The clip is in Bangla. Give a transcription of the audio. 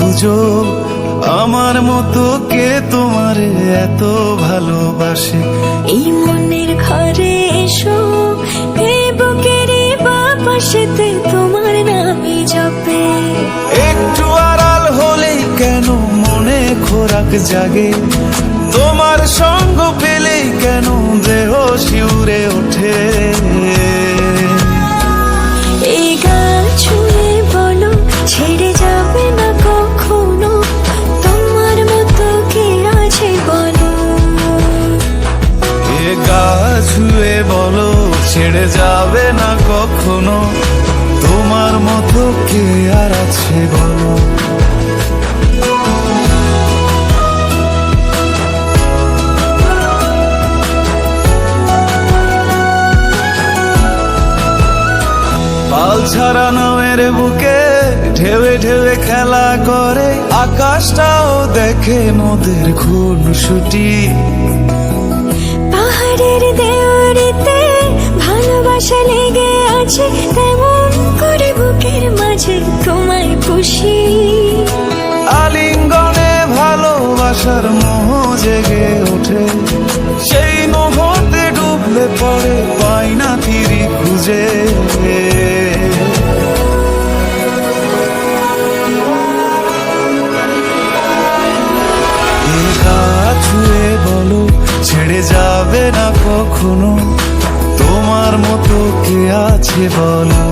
খুঁজো, আমার মতো কে তোমারে এত ভালোবাসে। এই মনের ঘরে এসো, এই বুকের বাপাশেতে তোমার নামই জপে। একটু আড়াল হলেই কেন মনে খোরাক জাগে, তোমার সঙ্গ পেলেই কেন দেহ শিউরে ওঠে। এই গান ছুঁয়ে বলো ছেড়ে যাবে না কখনো, তোমার মতো কে আছে বলো। এ গা ছুঁয়ে বলো ছেড়ে যাবে না কখনো, তোমার মতো কে আর আছে বলো। পাল ছাড়া নামের বুকে ঢেউে ঢেউে খেলা করে, আকাশটাও দেখে নদের খুনসুটি। পাহাড়ের দেওয়ারিতে ভালোবাসা লেগে আছে, তেমন করে বুকের মাঝে তোমায় খুশি। আলিঙ্গনে ভালোবাসার মোহ জেগে ওঠে, সেই মোহতে ডুবলে পড়ে পাই না ফিরি খুঁজে। এ গা ছুঁয়ে বলো ছেড়ে যাবে না কখনো, তোমার মতো কে আছে বলো।